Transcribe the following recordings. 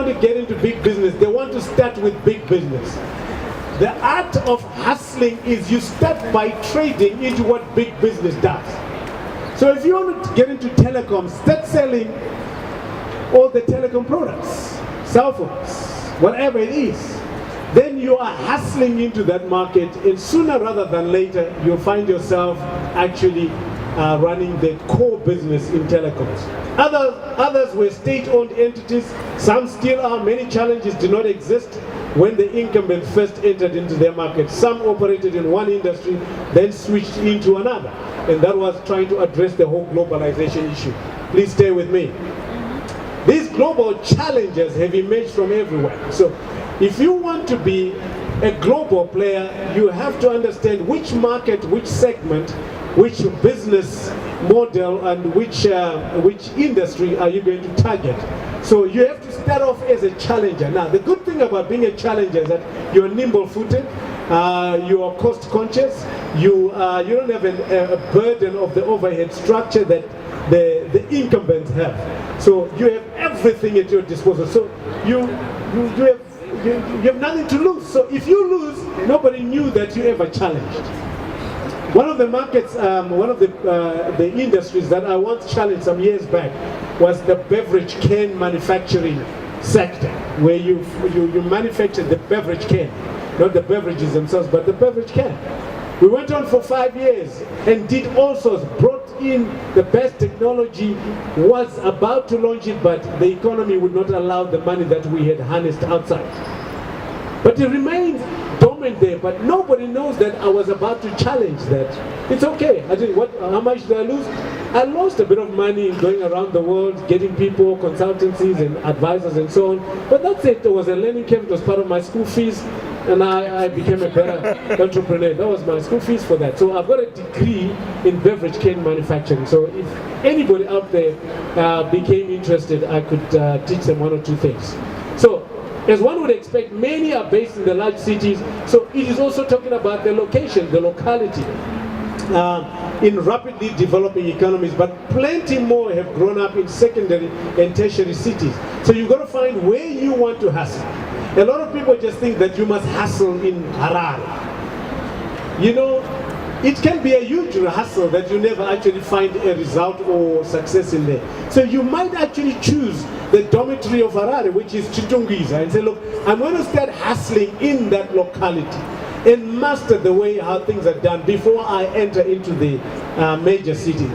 want to get into big business, they want to start with big business. The art of hustling is you start by trading into what big business does. So if you want to get into telecom, start selling all the telecom products, cell phones, whatever it is. Then you are hustling into that market, and sooner rather than later, you'll find yourself actually running the core business in telecoms. Others were state-owned entities. Some still are. Many challenges do not exist when the incumbent first entered into their market. Some operated in one industry, then switched into another. And that was trying to address the whole globalization issue. Please stay with me. These global challenges have emerged from everywhere. So if you want to be a global player, you have to understand which market, which segment, which business model, and which industry are you going to target. So you have to start off as a challenger. Now, the good thing about being a challenger is that you're nimble-footed, you are cost-conscious, you don't have a burden of the overhead structure that the incumbents have. So you have everything at your disposal. So you have nothing to lose. So if you lose, nobody knew that you ever challenged. One of the markets, one of the industries that I once challenged some years back was the beverage can manufacturing sector, where you manufacture the beverage can, not the beverages themselves, but the beverage can. We went on for 5 years and did all sorts, brought in the best technology, was about to launch it, but the economy would not allow the money that we had harnessed outside. But it remained dormant there, but nobody knows that I was about to challenge that. It's okay. I think, how much did I lose? I lost a bit of money in going around the world, getting people, consultancies and advisors and so on. But that's it. There was a learning curve. It was part of my school fees, and I became a better entrepreneur. That was my school fees for that. So I've got a degree in beverage can manufacturing. So if anybody out there became interested, I could teach them one or two things. So, as one would expect, many are based in the large cities, so it is also talking about the location, the locality, in rapidly developing economies, but plenty more have grown up in secondary and tertiary cities. So you've got to find where you want to hustle. A lot of people just think that you must hustle in Harare. You know, it can be a huge hustle that you never actually find a result or success in there. So you might actually choose the dormitory of Harare, which is Chitungiza, and say, look, I'm going to start hustling in that locality and master the way how things are done before I enter into the major city.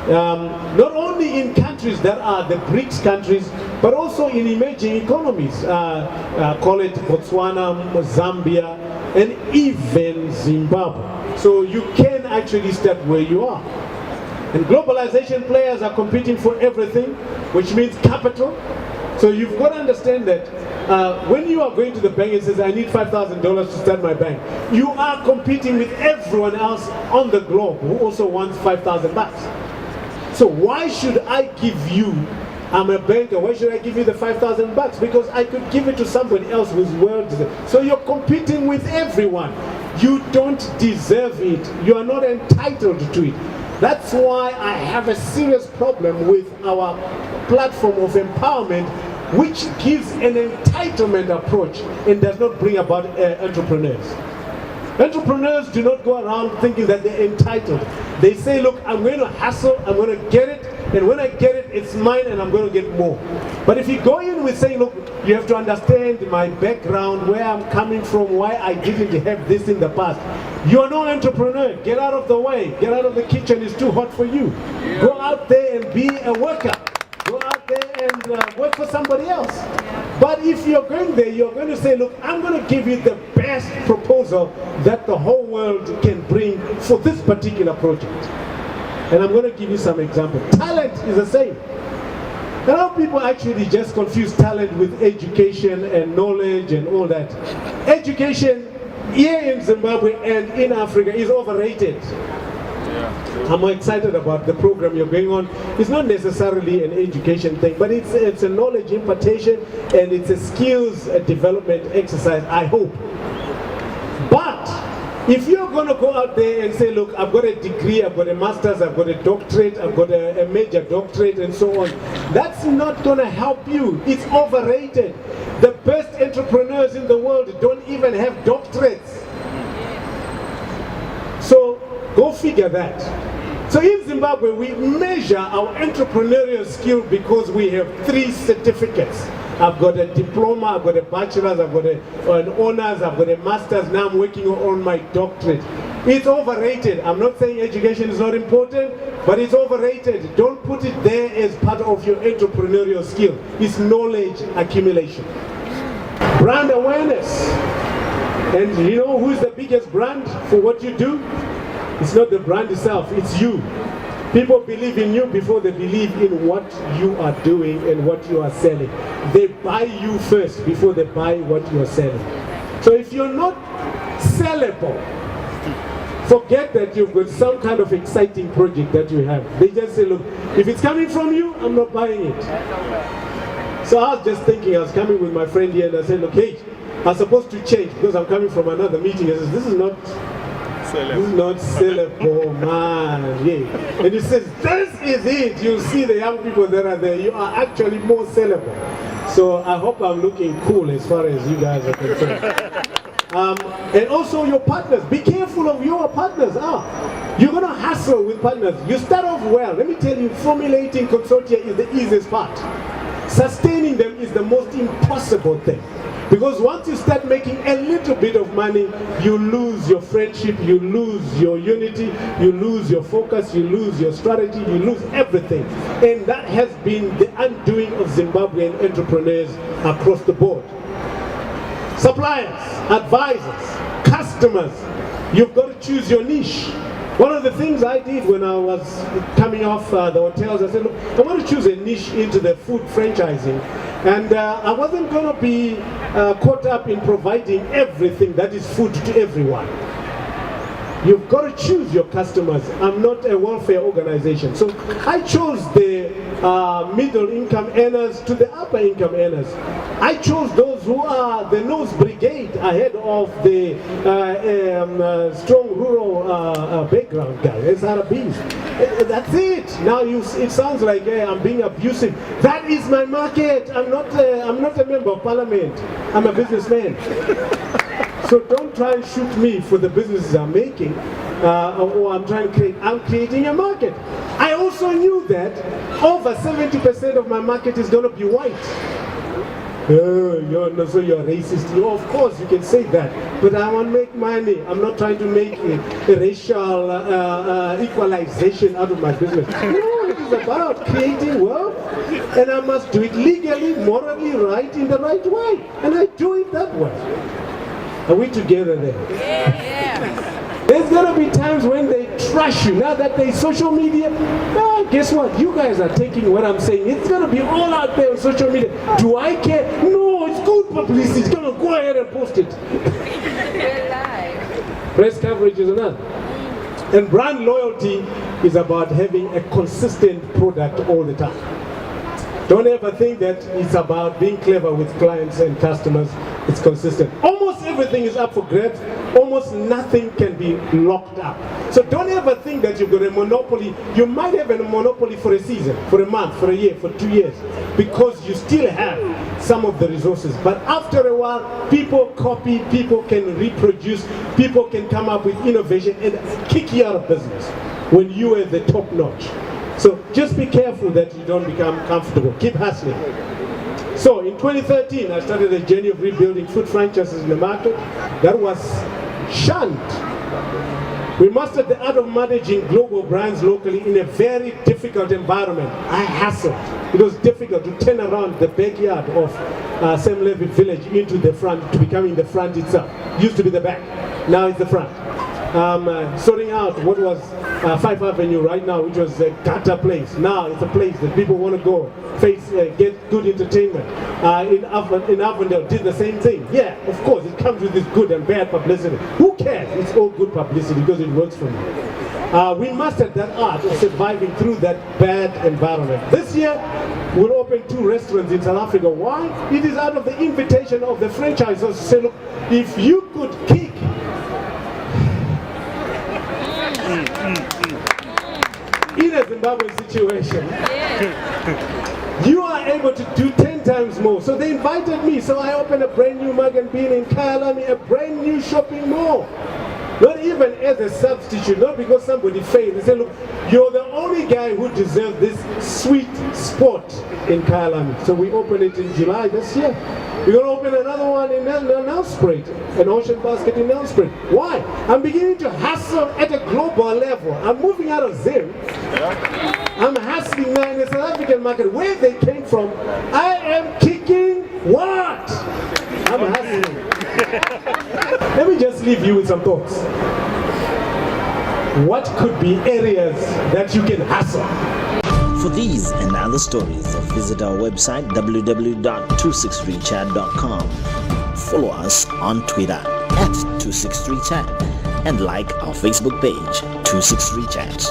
Not only in countries that are the BRICS countries, but also in emerging economies, call it Botswana, Zambia, and even Zimbabwe. So you can actually start where you are. And globalization players are competing for everything, which means capital. So you've got to understand that when you are going to the bank and says, I need $5,000 to start my bank, you are competing with everyone else on the globe who also wants 5,000 bucks. So why should I give you, I'm a banker, why should I give you the 5,000 bucks? Because I could give it to somebody else who's well deserved. So you're competing with everyone. You don't deserve it. You are not entitled to it. That's why I have a serious problem with our platform of empowerment, which gives an entitlement approach and does not bring about entrepreneurs. Entrepreneurs do not go around thinking that they're entitled. They say, look, I'm going to hustle, I'm going to get it, and when I get it, it's mine and I'm going to get more. But if you go in with saying, look, you have to understand my background, where I'm coming from, why I didn't have this in the past. You're no entrepreneur. Get out of the way. Get out of the kitchen. It's too hot for you. Go out there and be a worker. Go out there and work for somebody else. But if you're going there, you're going to say, look, I'm going to give you the best proposal that the whole world can bring for this particular project. And I'm going to give you some examples. Talent is the same. A lot of people actually just confuse talent with education and knowledge and all that. Education here in Zimbabwe and in Africa is overrated. I'm excited about the program you're going on. It's not necessarily an education thing, but it's a knowledge impartation and it's a skills development exercise, I hope. But If you're going to go out there and say, look, I've got a degree, I've got a master's, I've got a doctorate, I've got a major doctorate and so on, that's not going to help you. It's overrated. The best entrepreneurs in the world don't even have doctorates. So go figure that. So in Zimbabwe, we measure our entrepreneurial skill because we have 3 certificates. I've got a diploma, I've got a bachelor's, I've got an honors, I've got a master's, now I'm working on my doctorate. It's overrated. I'm not saying education is not important, but it's overrated. Don't put it there as part of your entrepreneurial skill. It's knowledge accumulation. Brand awareness. And you know who's the biggest brand for what you do? It's not the brand itself, it's you. People believe in you before they believe in what you are doing and what you are selling. They buy you first before they buy what you are selling. So if you're not sellable, forget that you've got some kind of exciting project that you have. They just say, look, if it's coming from you, I'm not buying it. So I was just thinking, I was coming with my friend here and I said, look, hey, I'm supposed to change because I'm coming from another meeting. I said, this is not sellable, man. Yeah. And he says, this is it. You see the young people that are there. You are actually more sellable. So I hope I'm looking cool as far as you guys are concerned. And also your partners. Be careful of your partners. You're going to hustle with partners. You start off well. Let me tell you, formulating consortia is the easiest part. Sustaining them is the most impossible thing. Because once you start making a little bit of money, you lose your friendship, you lose your unity, you lose your focus, you lose your strategy, you lose everything. And that has been the undoing of Zimbabwean entrepreneurs across the board. Suppliers, advisors, customers, you've got to choose your niche. One of the things I did when I was coming off the hotels, I said, look, I want to choose a niche into the food franchising. And I wasn't going to be caught up in providing everything that is food to everyone. You've got to choose your customers. I'm not a welfare organization. So I chose the middle income earners to the upper income earners. I chose those who are the nose brigade ahead of the strong rural background guy, SRBs. That's it. Now it sounds like I'm being abusive. That is my market. I'm not a member of parliament. I'm a businessman. So don't try and shoot me for the businesses I'm making, or I'm trying to create. I'm creating a market. I also knew that over 70% of my market is going to be white. So you're racist. Of course you can say that, but I want to make money. I'm not trying to make a racial equalization out of my business. No, it is about creating wealth, and I must do it legally, morally right, in the right way, and I do it that way. Are we together there? Yeah. There's gonna be times when they trash you. Now that there's social media, guess what? You guys are taking what I'm saying. It's gonna be all out there on social media. Do I care? No, it's good publicity. It's gonna go ahead and post it. Press coverage is another. And brand loyalty is about having a consistent product all the time. Don't ever think that it's about being clever with clients and customers. It's consistent. Almost everything is up for grabs. Almost nothing can be locked up. So don't ever think that you've got a monopoly. You might have a monopoly for a season, for a month, for a year, for 2 years, because you still have some of the resources. But after a while, people copy, people can reproduce, people can come up with innovation and kick you out of business when you are the top notch. So just be careful that you don't become comfortable. Keep hustling. So in 2013, I started a journey of rebuilding food franchises in the market that was shunned. We mastered the art of managing global brands locally in a very difficult environment. I hustled. It was difficult to turn around the backyard of Sam Levy Village into the front, to becoming the front itself. It used to be the back, now it's the front. Sorting out what was 5th Avenue right now, which was a gutter place. Now it's a place that people want to go, get good entertainment. In Avondale did the same thing. Yeah, of course, it comes with this good and bad publicity. Who cares? It's all good publicity because it works for me. We mastered that art of surviving through that bad environment. This year, we'll open 2 restaurants in South Africa. Why? It is out of the invitation of the franchisors to say, look, if you could kick In a Zimbabwe situation, you are able to do 10 times more. So they invited me, so I opened a brand new Mug and Bean in Kyalami, a brand new shopping mall. Not even as a substitute, not because somebody failed. They said, look, you're the only guy who deserves this sweet spot in Kyalami. So we opened it in July this year. We're going to open another one in Nelspruit, an Ocean Basket in Nelspruit. Why? I'm beginning to hustle at a global level. I'm moving out of Zim. I'm hustling now in the South African market. Where they came from, I am kicking what? I'm hustling. Let me just leave you with some thoughts. What could be areas that you can hustle? For these and other stories, visit our website www.263chat.com. Follow us on Twitter @263chat and like our Facebook page 263chat.